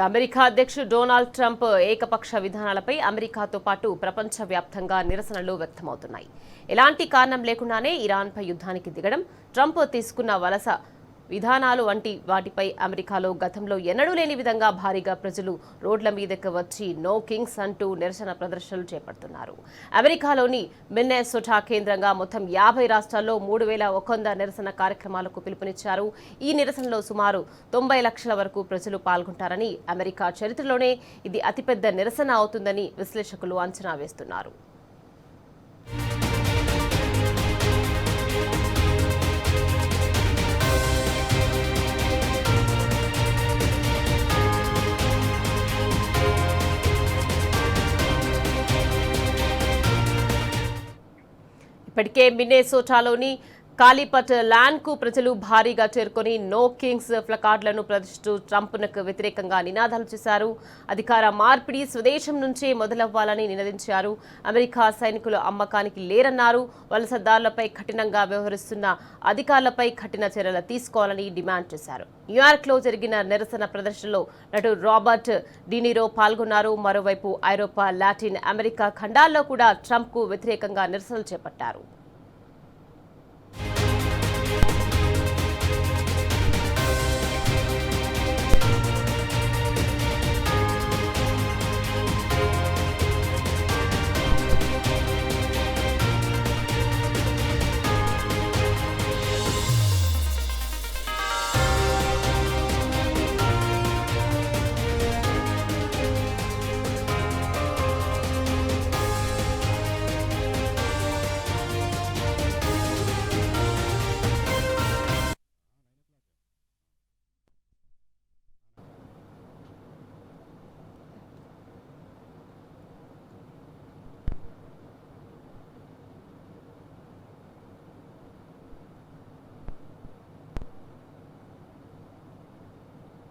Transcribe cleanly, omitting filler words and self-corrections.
America అధ్యక్షుడు Donald Trump ఏకపక్ష విధానాలపై అమెరికాతో పాటు ప్రపంచవ్యాప్తంగా నిరసనలు వ్యక్తమవుతున్నాయి. ఎలాంటి కారణం లేకుండానే ఇరాన్పై యుద్ధానికి దిగడం, ట్రంప్ తీసుకున్న వలస విధానాలు వంటి వాటిపై అమెరికాలో గతంలో ఎన్నడూ లేని విధంగా భారీగా ప్రజలు రోడ్ల మీదకు వచ్చి నో కింగ్స్ అంటూ నిరసన ప్రదర్శనలు చేపడుతున్నారు. అమెరికాలోని మిన్నెసోటా కేంద్రంగా మొత్తం 50 రాష్ట్రాల్లో 3,100 నిరసన కార్యక్రమాలకు పిలుపునిచ్చారు. ఈ నిరసనలో సుమారు 90 లక్షల వరకు ప్రజలు పాల్గొంటారని, అమెరికా చరిత్రలోనే ఇది అతిపెద్ద నిరసన అవుతుందని విశ్లేషకులు అంచనా వేస్తున్నారు. ఇప్పటికే మిన్నెసోటాలోని కాలిపట్ ల్యాండ్ కు ప్రజలు భారీగా చేరుకొని నో కింగ్స్ ప్లకార్డులను ప్రదర్శిస్తూ ట్రంప్కు వ్యతిరేకంగా నినాదాలు చేశారు. అధికార మార్పిడి స్వదేశం నుంచే మొదలవ్వాలని నినదించారు. అమెరికా సైనికులు అమ్మకానికి లేరన్నారు. వలసదారులపై కఠినంగా వ్యవహరిస్తున్న అధికారులపై కఠిన చర్యలు తీసుకోవాలని డిమాండ్ చేశారు. న్యూయార్క్ లో జరిగిన నిరసన ప్రదర్శనలో నటుడు రాబర్ట్ డినిరో పాల్గొన్నారు. మరోవైపు ఐరోపా, లాటిన్ అమెరికా ఖండాల్లో కూడా ట్రంప్ కు వ్యతిరేకంగా నిరసనలు చేపట్టారు.